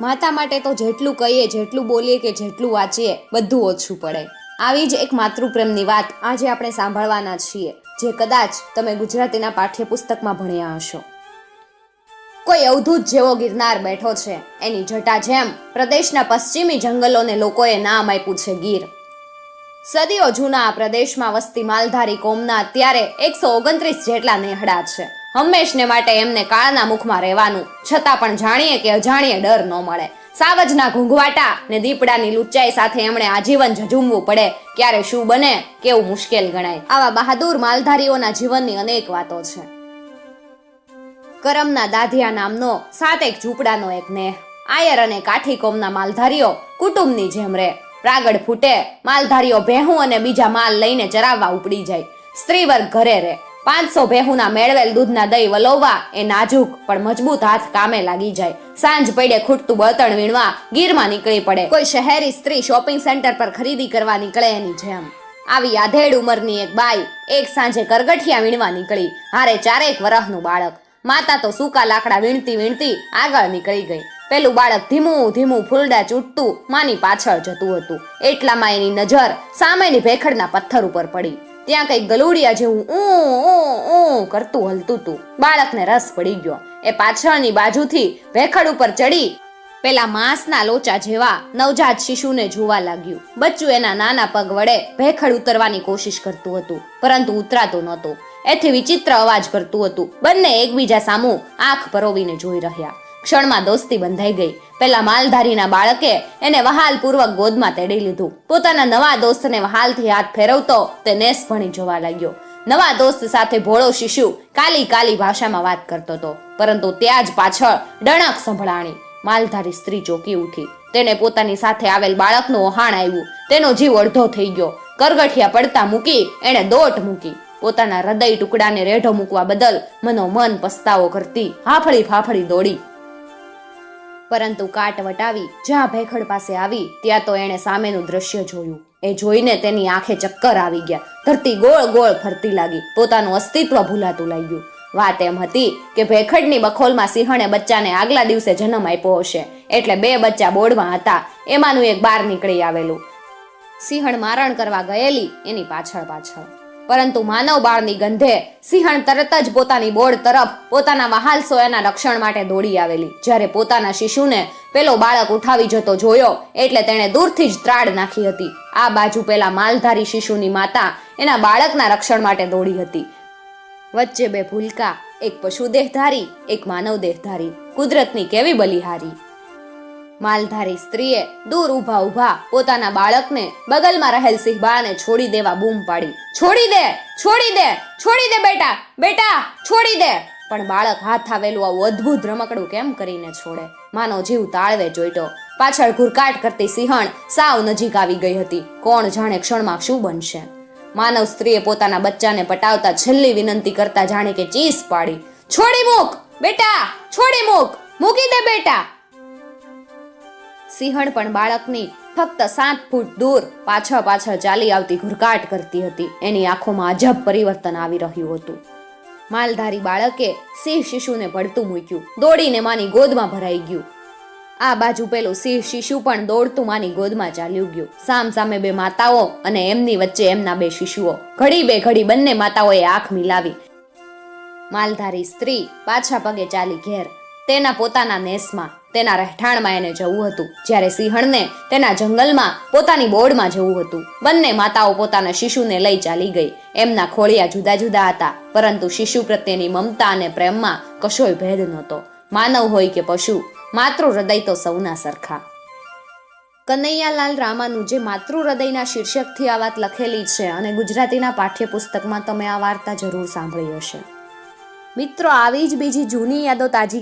માતા માટે તો જેટલું કહીએ, જેટલું બોલીએ કે જેટલું વાંચીએ બધું ઓછું પડે. આવી જ એક માતૃપ્રેમની વાત આજે આપણે સાંભળવાના છીએ, જે કદાચ તમે ગુજરાતીના પાઠ્યપુસ્તકમાં ભણ્યા હશો. કોઈ અવધૂત જેવો ગિરનાર બેઠો છે, એની જટા જેમ પ્રદેશના પશ્ચિમી જંગલોને લોકોએ નામ આપ્યું છે ગીર. સદીઓ જૂના આ પ્રદેશમાં વસતી માલધારી કોમના અત્યારે 129 જેટલા નેહડા છે. હંમેશને માટે એમને કાળના મુખમાં રહેવાનું, છતાં પણ જાણીએ કે અજાણીએ ડર ન મળે. સાવજના ઘૂંઘવાટા ને દીપડાની લુચ્ચાઈ સાથે એમણે આજીવન ઝઝૂમવું પડે, ક્યારે શું બને કેવું મુશ્કેલ ગણાય. આવા બહાદુર માલધારીઓના જીવનની અનેક વાતો છે. કરમના દાધિયા નામનો 7 ઝૂંપડાનો એક નેહ. આયર અને કાઠી કોમના માલધારીઓ કુટુંબની જેમ રહે. પ્રાગડ ફૂટે, માલધારીઓ ભેહું અને બીજા માલ લઈને ચરાવવા ઉપડી જાય. સ્ત્રી વર્ગ ઘરે રહે. 500 ભેહુના મેળવેલ દૂધના દહીં વલોવવા એ નાજુક પણ મજબૂત હાથ કામે લાગી જાય. સાંજ પડે ખૂટતું બળતણ વીણવા ગીરમાં નીકળી પડે. કોઈ શહેરી સ્ત્રી શોપિંગ સેન્ટર પર ખરીદી કરવા નીકળે એની જેમ. આવી આધેડ ઉંમરની એક બાઈ એક સાંજે કરગઠિયા વીણવા નીકળી, હારે 4 વર્ષનું બાળક. માતા તો સૂકા લાકડા વીણતી વીણતી આગળ નીકળી ગઈ. પેલું બાળક ધીમું ધીમું ફૂલડા ચૂંટતું માની પાછળ જતું હતું. એટલામાં એની નજર સામેની ભેખડના પથ્થર ઉપર પડી. ત્યાં કઈ ગલુડિયા જેવું ઊ કરતું હલતું હતું. બાળકને રસ પડી ગયો. એ પાછળની બાજુથી ભેખડ ઉપર ચડી પેલા માંસના લોચા જેવા નવજાત શિશુને જોવા લાગ્યું. બચ્ચું એના નાના પગ વડે ભેખડ ઉતરવાની કોશિશ કરતું હતું, પરંતુ ઉતરાતું નહોતું. એથી વિચિત્ર અવાજ કરતું હતું. બંને એકબીજા સામું આંખ પરોવીને જોઈ રહ્યા. ક્ષણમાં દોસ્તી બંધાઈ ગઈ. પેલા માલધારીના બાળકે એને વહાલપૂર્વક ગોદમાં તેડી લીધું. પોતાના નવા દોસ્તને વહાલથી હાથ ફેરવતો તે નેસ ભણી જોવા લાગ્યો. નવા દોસ્ત સાથે ભોળો શિશુ કાલી કાલી ભાષામાં વાત કરતો હતો, પરંતુ ત્યાં જ પાછળ ડણક સંભળાણી. માલધારી સ્ત્રી ચોંકી ઉઠી. તેને પોતાની સાથે આવેલ બાળકનું ઓહાણ આવ્યું. તેનો જીવ અડધો થઈ ગયો. કરગઠિયા પડતા મૂકી એણે દોટ મૂકી. પોતાના હૃદય ટુકડાને રેઢો મૂકવા બદલ મનોમન પસ્તાવો કરતી હાફળી ફાફળી દોડી. પરંતુ કાટ વટાવી જ્યાં ભેખડ પાસે આવી ત્યાં તો એણે સામેનું દ્રશ્ય જોયું. એ જોઈને તેની આંખે ચક્કર આવી ગયા. ધરતી ગોળ ગોળ ફરતી લાગી. પોતાનું અસ્તિત્વ ભૂલાતું લાગ્યું. વાત એમ હતી કે ભેખડની બખોલમાં સિંહણે બચ્ચાને આગલા દિવસે જન્મ આપ્યો હશે, એટલે 2 બચ્ચા બોર્ડમાં હતા. એમાંનું એક બહાર નીકળી આવેલું. સિંહણ મારણ કરવા ગયેલી એની પાછળ પાછળ. પરંતુ માનવ બાળની ગંધે સિંહણ તરત જ પોતાની બોર્ડ તરફ પોતાના વહાલ સોયાના રક્ષણ માટે દોડી આવેલી. જ્યારે પોતાના શિશુને પેલો બાળક ઉઠાવી જતો જોયો એટલે તેણે દૂરથી જ ત્રાડ નાખી હતી. આ બાજુ પેલા માલધારી શિશુની માતા એના બાળકના રક્ષણ માટે દોડી હતી. વચ્ચે 2 ભૂલકા, એક પશુ દેહધારી, એક માનવ દેહધારી. કુદરતની કેવી બલિહારી. માલધારી સ્ત્રીએ દૂર ઊભા ઊભા પોતાના બાળકને બગલમાં રહેલ સિંહબાળને છોડી દેવા બૂમ પાડી. છોડી દે, છોડી દે, છોડી દે બેટા, બેટા છોડી દે. પણ બાળક હાથ આવેલું આવું અદ્ભુત રમકડું કેમ કરીને છોડે? માનો જીવ તાળવે જોઈતો. પાછળ ઘુરકાટ કરતી સિંહણ સાવ નજીક આવી ગઈ હતી. કોણ જાણે ક્ષણમાં શું બનશે? માનવ સ્ત્રીએ પોતાના બચ્ચાને પટાવતા છેલ્લી વિનંતી કરતા જાણે કે ચીસ પાડી. છોડી મૂક બેટા, છોડી મૂક, મૂકી દે બેટા. સિંહણ પણ બાળકની ફક્ત 7 ફૂટ દૂર પાછળ પાછળ ચાલી આવતી ઘુરકાટ કરતી હતી. એની આંખોમાં અજબ પરિવર્તન આવી રહ્યું હતું. માલધારી બાળકે સિંહ શિશુને પડતું મૂક્યું. દોડીને માની ગોદમાં ભરાઈ ગયું. આ બાજુ પેલું સિંહ શિશુ પણ દોડતું માની ગોદમાં ચાલ્યું ગયું. સામ સામે 2 માતાઓ અને એમની વચ્ચે એમના 2 શિશુઓ. ઘડી બે ઘડી બંને માતાઓએ આંખ મિલાવી. માલધારી સ્ત્રી પાછા પગે ચાલી ઘેર. તેના પોતાના નેસમાં, તેના રહેઠાણમાં એને જવું હતું, જ્યારે સિંહણને તેના જંગલમાં પોતાની બોર્ડમાં જવું હતું. બંને માતાઓ પોતાના શિશુને લઈ ચાલી ગઈ. એમના ખોળિયા જુદા જુદા હતા, પરંતુ શિશુ પ્રત્યેની મમતા અને પ્રેમમાં કશોય ભેદ નહોતો. માનવ હોય કે પશુ, માતૃ હૃદય તો સૌના સરખા. કનૈયાલાલ રામાનું જે માતૃ હૃદયના શીર્ષકથી આ વાત લખેલી છે, અને ગુજરાતીના પાઠ્યપુસ્તકમાં તમે આ વાર્તા જરૂર સાંભળી હશે. મિત્રો, આવી જ બીજી જૂની યાદો તાજી